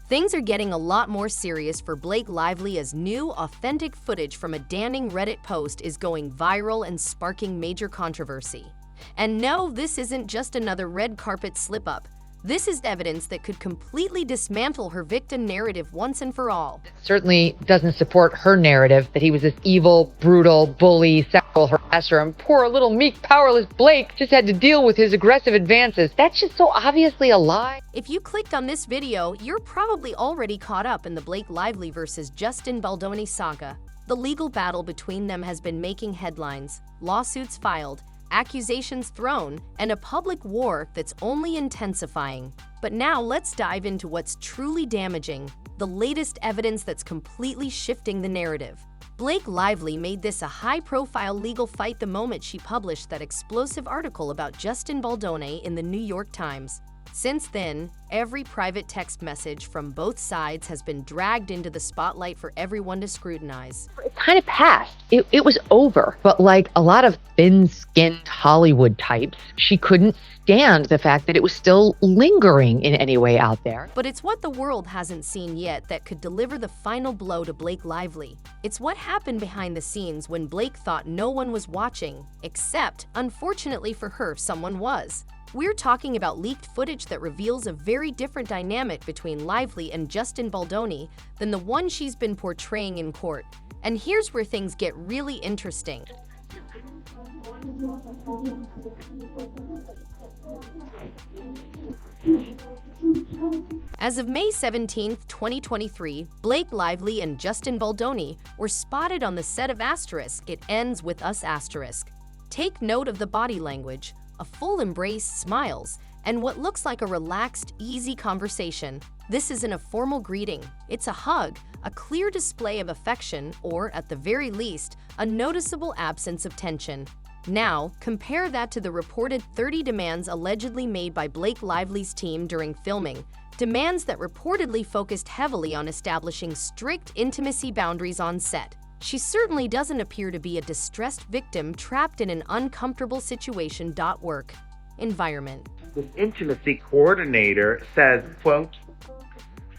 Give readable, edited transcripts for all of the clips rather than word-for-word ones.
Things are getting a lot more serious for Blake Lively as new, authentic footage from a damning Reddit post is going viral and sparking major controversy. And no, this isn't just another red carpet slip-up. This is evidence that could completely dismantle her victim narrative once and for all. It certainly doesn't support her narrative that he was this evil, brutal, bully, sexual harasser, and poor little meek, powerless Blake just had to deal with his aggressive advances. That's just so obviously a lie. If you clicked on this video, you're probably already caught up in the Blake Lively versus Justin Baldoni saga. The legal battle between them has been making headlines, lawsuits filed, accusations thrown, and a public war that's only intensifying. But now let's dive into what's truly damaging, the latest evidence that's completely shifting the narrative. Blake Lively made this a high-profile legal fight the moment she published that explosive article about Justin Baldoni in the New York Times. Since then, every private text message from both sides has been dragged into the spotlight for everyone to scrutinize. It kind of passed. It was over. But like a lot of thin-skinned Hollywood types, she couldn't stand the fact that it was still lingering in any way out there. But it's what the world hasn't seen yet that could deliver the final blow to Blake Lively. It's what happened behind the scenes when Blake thought no one was watching, except, unfortunately for her, someone was. We're talking about leaked footage that reveals a very different dynamic between Lively and Justin Baldoni than the one she's been portraying in court. And here's where things get really interesting. As of May 17, 2023, Blake Lively and Justin Baldoni were spotted on the set of It Ends With Us Asterisk. Take note of the body language. A full embrace, smiles, and what looks like a relaxed, easy conversation. This isn't a formal greeting. It's a hug, a clear display of affection, or, at the very least, a noticeable absence of tension. Now, compare that to the reported 30 demands allegedly made by Blake Lively's team during filming, demands that reportedly focused heavily on establishing strict intimacy boundaries on set. She certainly doesn't appear to be a distressed victim trapped in an uncomfortable situation. Work environment. This intimacy coordinator says, quote,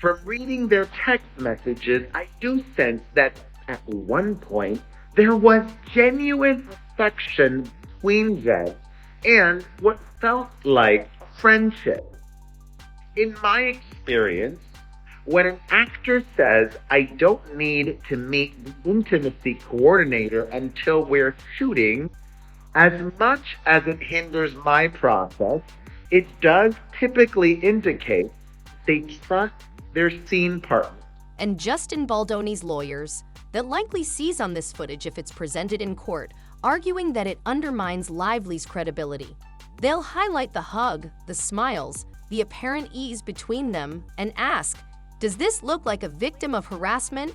"From reading their text messages, I do sense that at one point there was genuine affection between them and what felt like friendship. In my experience, when an actor says, I don't need to meet the intimacy coordinator until we're shooting, as much as it hinders my process, it does typically indicate they trust their scene partner." And Justin Baldoni's lawyers, that likely seize on this footage if it's presented in court, arguing that it undermines Lively's credibility. They'll highlight the hug, the smiles, the apparent ease between them, and ask, does this look like a victim of harassment?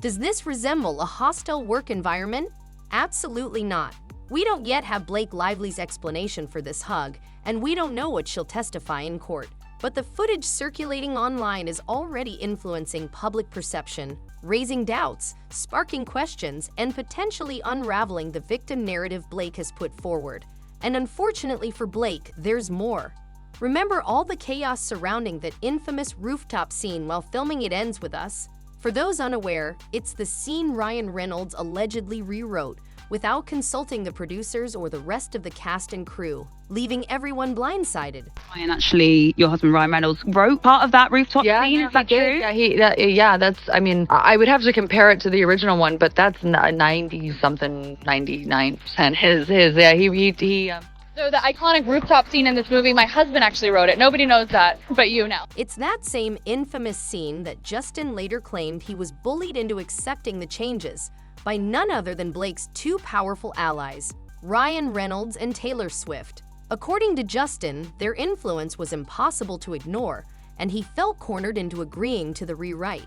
Does this resemble a hostile work environment? Absolutely not. We don't yet have Blake Lively's explanation for this hug, and we don't know what she'll testify in court. But the footage circulating online is already influencing public perception, raising doubts, sparking questions, and potentially unraveling the victim narrative Blake has put forward. And unfortunately for Blake, there's more. Remember all the chaos surrounding that infamous rooftop scene while filming It Ends With Us? For those unaware, it's the scene Ryan Reynolds allegedly rewrote without consulting the producers or the rest of the cast and crew, leaving everyone blindsided. And actually, your husband Ryan Reynolds wrote part of that rooftop scene. Is that true? Yeah, that's, I mean, I would have to compare it to the original one, but that's 90-something, 99% his. Yeah, he So the iconic rooftop scene in this movie, my husband actually wrote it. Nobody knows that, but you know. It's that same infamous scene that Justin later claimed he was bullied into accepting the changes by none other than Blake's two powerful allies, Ryan Reynolds and Taylor Swift. According to Justin, their influence was impossible to ignore, and he felt cornered into agreeing to the rewrite.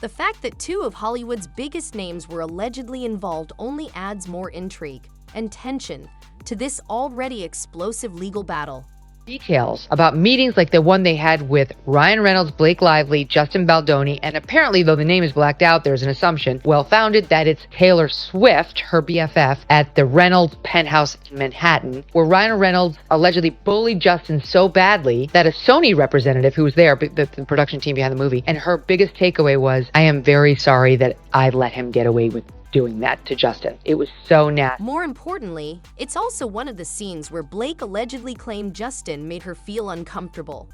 The fact that two of Hollywood's biggest names were allegedly involved only adds more intrigue and tension to this already explosive legal battle. details about meetings like the one they had with Ryan Reynolds, Blake Lively, Justin Baldoni, and apparently, though the name is blacked out, there's an assumption, well-founded, that it's Taylor Swift, her BFF, at the Reynolds penthouse in Manhattan, where Ryan Reynolds allegedly bullied Justin so badly that a Sony representative who was there, the production team behind the movie, and her biggest takeaway was, I am very sorry that I let him get away with doing that to Justin. It was so nasty. More importantly, it's also one of the scenes where Blake allegedly claimed Justin made her feel uncomfortable.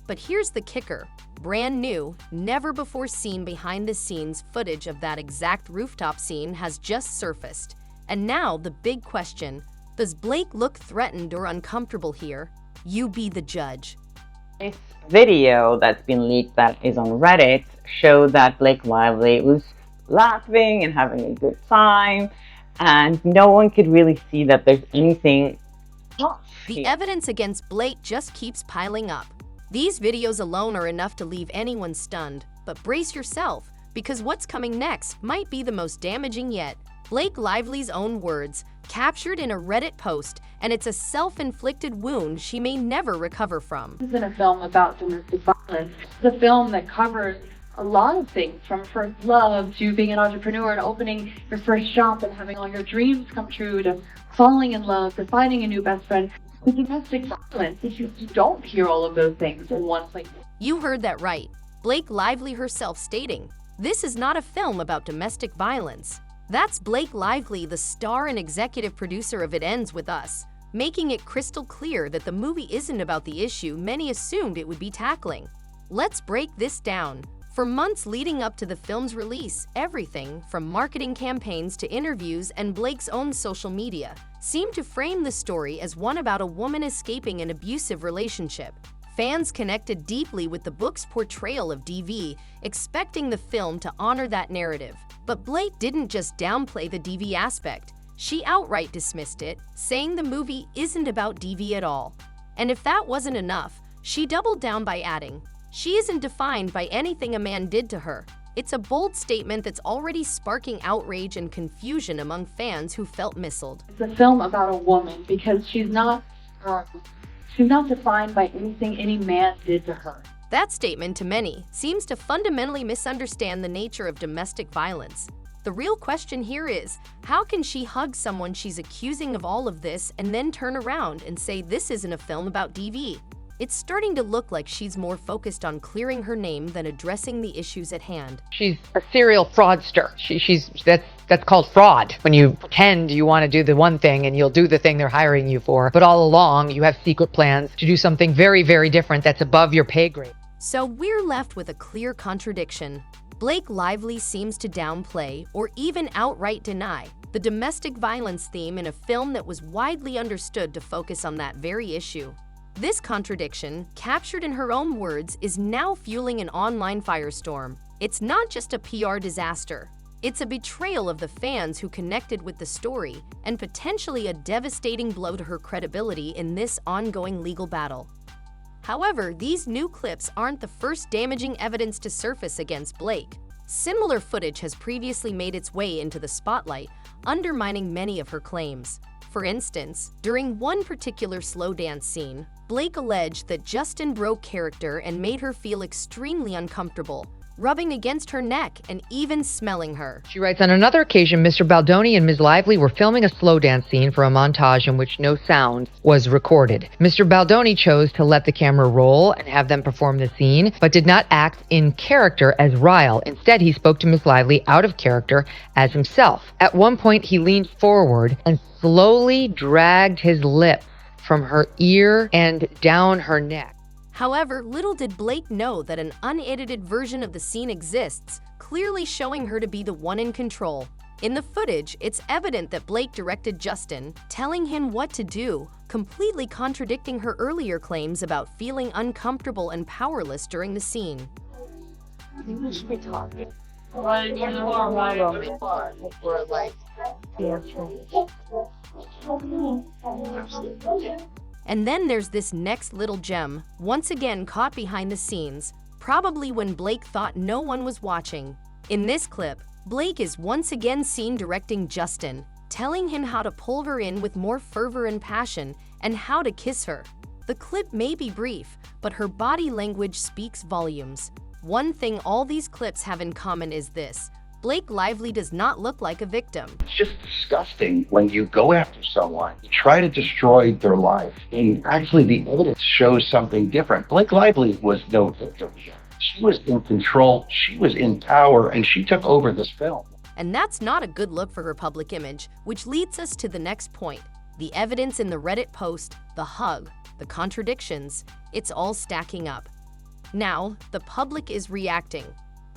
But here's the kicker. Brand new, never before seen behind-the-scenes footage of that exact rooftop scene has just surfaced. And now the big question, does Blake look threatened or uncomfortable here? You be the judge. This video that's been leaked that is on Reddit showed that Blake Lively was laughing and having a good time, and no one could really see that there's anything off The here. evidence against Blake just keeps piling up. These videos alone are enough to leave anyone stunned, but brace yourself, because what's coming next might be the most damaging yet. Blake Lively's own words, captured in a Reddit post, and it's a self-inflicted wound she may never recover from. This isn't a film about domestic violence. It's a film that covers a lot of things, from first love to being an entrepreneur and opening your first shop and having all your dreams come true, to falling in love, to finding a new best friend. With domestic violence, you don't hear all of those things in one place. You heard that right. Blake Lively herself stating, "This is not a film about domestic violence." That's Blake Lively, the star and executive producer of It Ends With Us, making it crystal clear that the movie isn't about the issue many assumed it would be tackling. Let's break this down. For months leading up to the film's release, everything from marketing campaigns to interviews and Blake's own social media seemed to frame the story as one about a woman escaping an abusive relationship. Fans connected deeply with the book's portrayal of DV, expecting the film to honor that narrative. But Blake didn't just downplay the DV aspect. She outright dismissed it, saying the movie isn't about DV at all. And if that wasn't enough, she doubled down by adding, "She isn't defined by anything a man did to her." It's a bold statement that's already sparking outrage and confusion among fans who felt missiled. It's a film about a woman because she's not defined by anything any man did to her. That statement, to many, seems to fundamentally misunderstand the nature of domestic violence. The real question here is, how can she hug someone she's accusing of all of this and then turn around and say this isn't a film about DV? It's starting to look like she's more focused on clearing her name than addressing the issues at hand. She's a serial fraudster. That's called fraud. When you pretend you want to do the one thing and you'll do the thing they're hiring you for, but all along you have secret plans to do something very, very different that's above your pay grade. So we're left with a clear contradiction. Blake Lively seems to downplay or even outright deny the domestic violence theme in a film that was widely understood to focus on that very issue. This contradiction, captured in her own words, is now fueling an online firestorm. It's not just a PR disaster. It's a betrayal of the fans who connected with the story and potentially a devastating blow to her credibility in this ongoing legal battle. However, these new clips aren't the first damaging evidence to surface against Blake. Similar footage has previously made its way into the spotlight, undermining many of her claims. For instance, during one particular slow dance scene, Blake alleged that Justin broke character and made her feel extremely uncomfortable, rubbing against her neck and even smelling her. She writes, on another occasion, Mr. Baldoni and Ms. Lively were filming a slow dance scene for a montage in which no sound was recorded. Mr. Baldoni chose to let the camera roll and have them perform the scene, but did not act in character as Ryle. Instead, he spoke to Ms. Lively out of character as himself. At one point, he leaned forward and slowly dragged his lips from her ear and down her neck. However, little did Blake know that an unedited version of the scene exists, clearly showing her to be the one in control. In the footage, it's evident that Blake directed Justin, telling him what to do, completely contradicting her earlier claims about feeling uncomfortable and powerless during the scene. And then there's this next little gem, once again caught behind the scenes, probably when Blake thought no one was watching. In this clip, Blake is once again seen directing Justin, telling him how to pull her in with more fervor and passion and how to kiss her. The clip may be brief, but her body language speaks volumes. One thing all these clips have in common is this: Blake Lively does not look like a victim. It's just disgusting when you go after someone, you try to destroy their life, and actually the evidence shows something different. Blake Lively was no victim. She was in control, she was in power, and she took over this film. And that's not a good look for her public image, which leads us to the next point. The evidence in the Reddit post, the hug, the contradictions, it's all stacking up. Now, the public is reacting.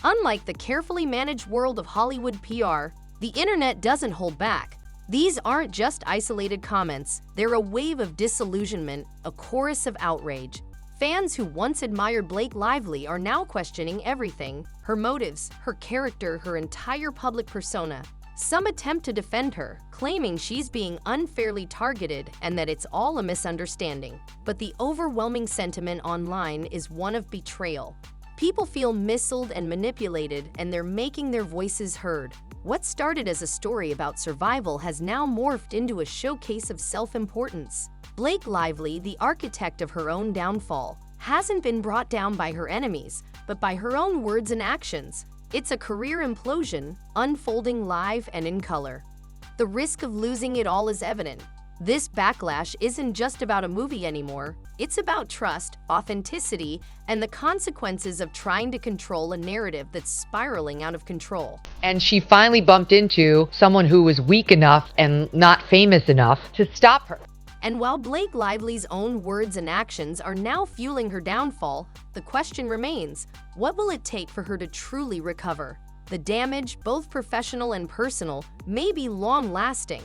Unlike the carefully managed world of Hollywood PR, the internet doesn't hold back. These aren't just isolated comments, they're a wave of disillusionment, a chorus of outrage. Fans who once admired Blake Lively are now questioning everything: her motives, her character, her entire public persona. Some attempt to defend her, claiming she's being unfairly targeted and that it's all a misunderstanding. But the overwhelming sentiment online is one of betrayal. People feel misled and manipulated, and they're making their voices heard. What started as a story about survival has now morphed into a showcase of self-importance. Blake Lively, the architect of her own downfall, hasn't been brought down by her enemies, but by her own words and actions. It's a career implosion, unfolding live and in color. The risk of losing it all is evident. This backlash isn't just about a movie anymore. It's about trust, authenticity, and the consequences of trying to control a narrative that's spiraling out of control. And she finally bumped into someone who was weak enough and not famous enough to stop her. And while Blake Lively's own words and actions are now fueling her downfall, the question remains: what will it take for her to truly recover? The damage, both professional and personal, may be long-lasting.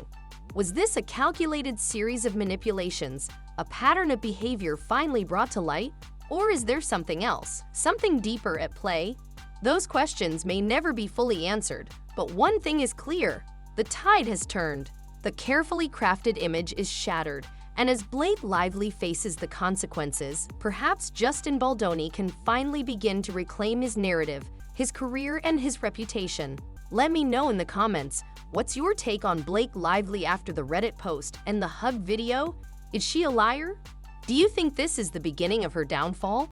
Was this a calculated series of manipulations, a pattern of behavior finally brought to light? Or is there something else, something deeper at play? Those questions may never be fully answered, but one thing is clear: the tide has turned. The carefully crafted image is shattered, and as Blake Lively faces the consequences, perhaps Justin Baldoni can finally begin to reclaim his narrative, his career, and his reputation. Let me know in the comments, what's your take on Blake Lively after the Reddit post and the hug video? Is she a liar? Do you think this is the beginning of her downfall?